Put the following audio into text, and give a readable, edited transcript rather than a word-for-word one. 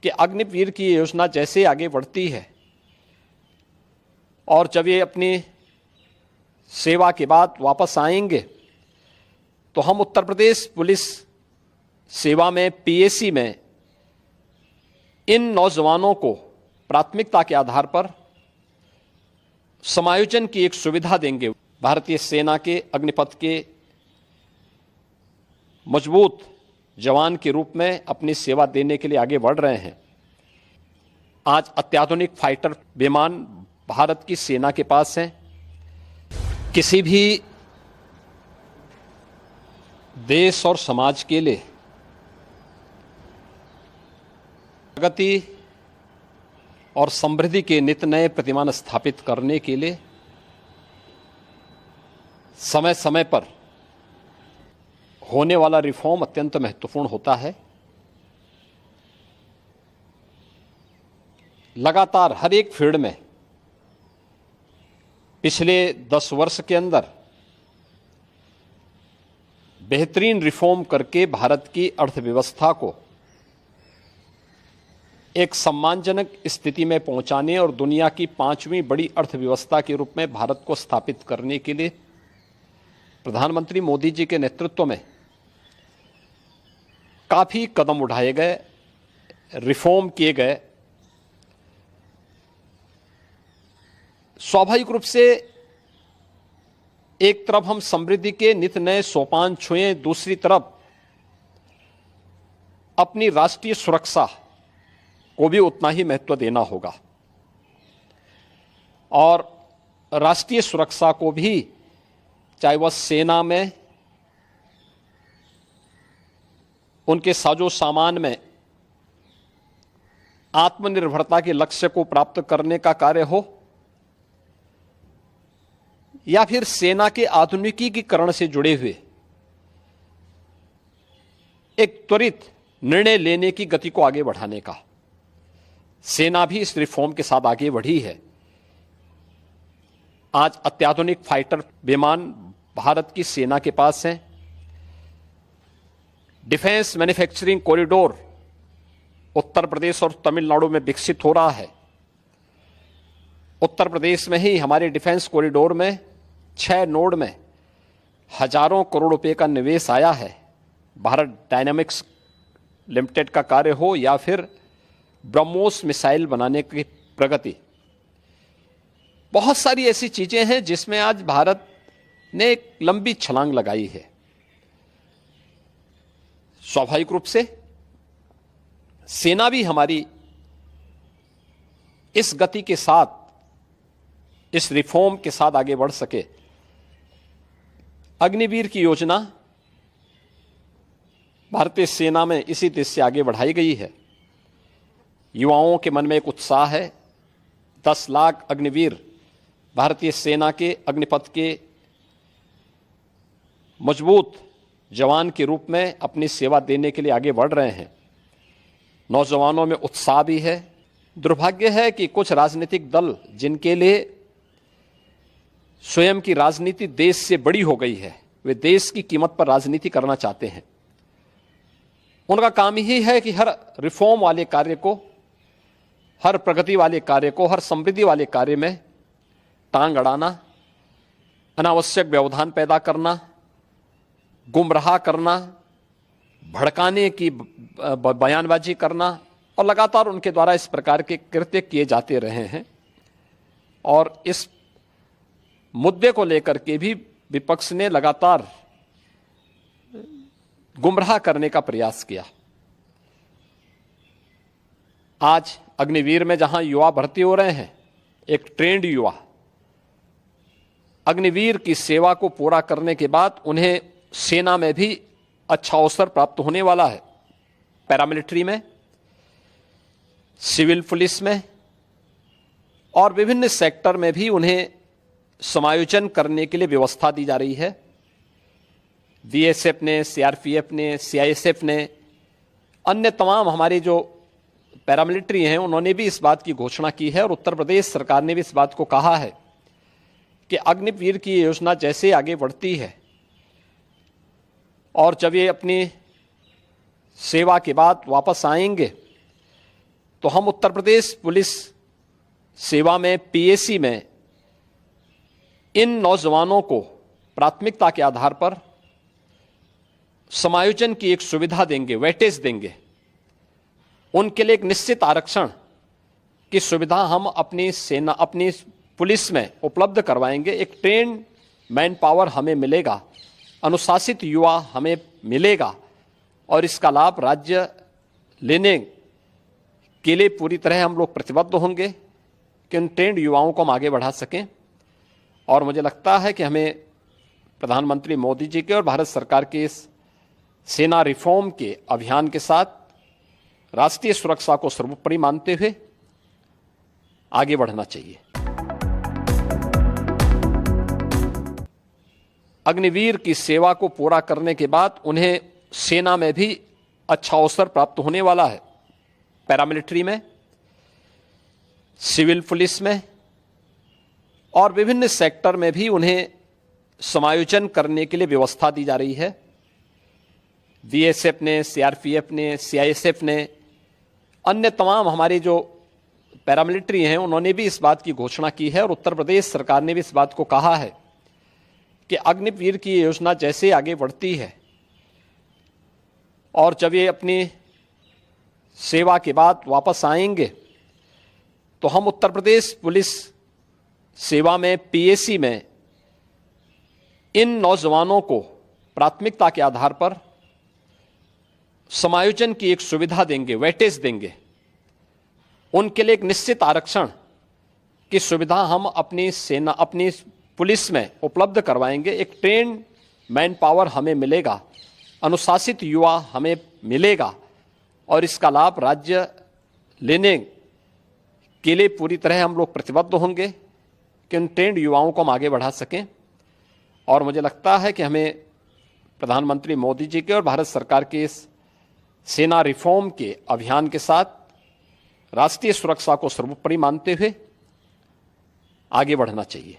कि अग्निवीर की योजना जैसे आगे बढ़ती है और जब ये अपनी सेवा के बाद वापस आएंगे तो हम उत्तर प्रदेश पुलिस सेवा में पीएसी में इन नौजवानों को प्राथमिकता के आधार पर समायोजन की एक सुविधा देंगे। भारतीय सेना के अग्निपथ के मजबूत जवान के रूप में अपनी सेवा देने के लिए आगे बढ़ रहे हैं। आज अत्याधुनिक फाइटर विमान भारत की सेना के पास हैं। किसी भी देश और समाज के लिए प्रगति और समृद्धि के नित नए प्रतिमान स्थापित करने के लिए समय समय पर होने वाला रिफॉर्म अत्यंत महत्वपूर्ण होता है। लगातार हर एक फील्ड में पिछले 10 वर्ष के अंदर बेहतरीन रिफॉर्म करके भारत की अर्थव्यवस्था को एक सम्मानजनक स्थिति में पहुंचाने और दुनिया की 5वीं बड़ी अर्थव्यवस्था के रूप में भारत को स्थापित करने के लिए प्रधानमंत्री मोदी जी के नेतृत्व में काफी कदम उठाए गए, रिफॉर्म किए गए। स्वाभाविक रूप से एक तरफ हम समृद्धि के नित नए सोपान छुएं, दूसरी तरफ अपनी राष्ट्रीय सुरक्षा को भी उतना ही महत्व देना होगा और राष्ट्रीय सुरक्षा को भी, चाहे वह सेना में, उनके साजो सामान में आत्मनिर्भरता के लक्ष्य को प्राप्त करने का कार्य हो या फिर सेना के आधुनिकीकरण से जुड़े हुए एक त्वरित निर्णय लेने की गति को आगे बढ़ाने का। सेना भी इस रिफॉर्म के साथ आगे बढ़ी है। आज अत्याधुनिक फाइटर विमान भारत की सेना के पास हैं। Defence manufacturing corridor Uttar Pradesh और तमिलनाडु में विकसित हो रहा है। उत्तर प्रदेश में ही हमारे डिफेंस कॉरिडोर में 6 नोड में हजारों करोड़ रुपए का निवेश आया है। भारत डायनामिक्स लिमिटेड का कार्य हो या फिर ब्रह्मोस मिसाइल बनाने की प्रगति, बहुत सारी ऐसी चीजें हैं जिसमें आज भारत ने एक लंबी छलांग लगाई है। स्वाभाविक रूप से सेना भी हमारी इस गति के साथ, इस रिफॉर्म के साथ आगे बढ़ सके। अग्निवीर की योजना भारतीय सेना में इसी देश से आगे बढ़ाई गई है। युवाओं के मन में एक उत्साह है। 10 लाख अग्निवीर भारतीय सेना के अग्निपथ के मजबूत जवान के रूप में अपनी सेवा देने के लिए आगे बढ़ रहे हैं। नौजवानों में उत्साह भी है। दुर्भाग्य है कि कुछ राजनीतिक दल जिनके लिए स्वयं की राजनीति देश से बड़ी हो गई है, वे देश की कीमत पर राजनीति करना चाहते हैं। उनका काम ही है कि हर रिफॉर्म वाले कार्य को, हर प्रगति वाले कार्य को, हर समृद्धि वाले कार्य में टांग अड़ाना, अनावश्यक व्यवधान पैदा करना, गुमराह करना, भड़काने की बयानबाजी करना, और लगातार उनके द्वारा इस प्रकार के कृत्य किए जाते रहे हैं। और इस मुद्दे को लेकर के भी विपक्ष ने लगातार गुमराह करने का प्रयास किया। आज अग्निवीर में जहां युवा भर्ती हो रहे हैं, एक ट्रेंड युवा अग्निवीर की सेवा को पूरा करने के बाद उन्हें सेना में भी अच्छा अवसर प्राप्त होने वाला है। पैरामिलिट्री में, सिविल पुलिस में और विभिन्न सेक्टर में भी उन्हें समायोजन करने के लिए व्यवस्था दी जा रही है। बीएसएफ ने, सीआरपीएफ ने, सीआईएसएफ ने, अन्य तमाम हमारे जो पैरामिलिट्री हैं, उन्होंने भी इस बात की घोषणा की है और उत्तर प्रदेश सरकार ने भी इस बात को कहा है कि अग्निवीर की योजना जैसे आगे बढ़ती है और जब ये अपनी सेवा के बाद वापस आएंगे तो हम उत्तर प्रदेश पुलिस सेवा में, पीएसी में इन नौजवानों को प्राथमिकता के आधार पर समायोजन की एक सुविधा देंगे, वेटेज देंगे। उनके लिए एक निश्चित आरक्षण की सुविधा हम अपनी सेना, अपनी पुलिस में उपलब्ध करवाएंगे। एक ट्रेन मैन पावर हमें मिलेगा, अनुशासित युवा हमें मिलेगा और इसका लाभ राज्य लेने के लिए पूरी तरह हम लोग प्रतिबद्ध होंगे कि उन ट्रेंड युवाओं को हम आगे बढ़ा सकें। और मुझे लगता है कि हमें प्रधानमंत्री मोदी जी के और भारत सरकार के इस सेना रिफॉर्म के अभियान के साथ राष्ट्रीय सुरक्षा को सर्वोपरि मानते हुए आगे बढ़ना चाहिए। अग्निवीर की सेवा को पूरा करने के बाद उन्हें सेना में भी अच्छा अवसर प्राप्त होने वाला है। पैरामिलिट्री में, सिविल पुलिस में और विभिन्न सेक्टर में भी उन्हें समायोजन करने के लिए व्यवस्था दी जा रही है। बीएसएफ ने, सीआरपीएफ ने, सीआईएसएफ ने, अन्य तमाम हमारी जो पैरामिलिट्री हैं उन्होंने भी इस बात की घोषणा की है और उत्तर प्रदेश सरकार ने भी इस बात को कहा है कि अग्निवीर की योजना जैसे आगे बढ़ती है और जब ये अपनी सेवा के बाद वापस आएंगे तो हम उत्तर प्रदेश पुलिस सेवा में, पीएसी में इन नौजवानों को प्राथमिकता के आधार पर समायोजन की एक सुविधा देंगे, वेटेज देंगे। उनके लिए एक निश्चित आरक्षण की सुविधा हम अपनी सेना, अपनी पुलिस में उपलब्ध करवाएंगे। एक ट्रेन मैन पावर हमें मिलेगा, अनुशासित युवा हमें मिलेगा और इसका लाभ राज्य लेने के लिए पूरी तरह हम लोग प्रतिबद्ध होंगे कि उन ट्रेंड युवाओं को हम आगे बढ़ा सकें। और मुझे लगता है कि हमें प्रधानमंत्री मोदी जी के और भारत सरकार के इस सेना रिफॉर्म के अभियान के साथ राष्ट्रीय सुरक्षा को सर्वोपरि मानते हुए आगे बढ़ना चाहिए।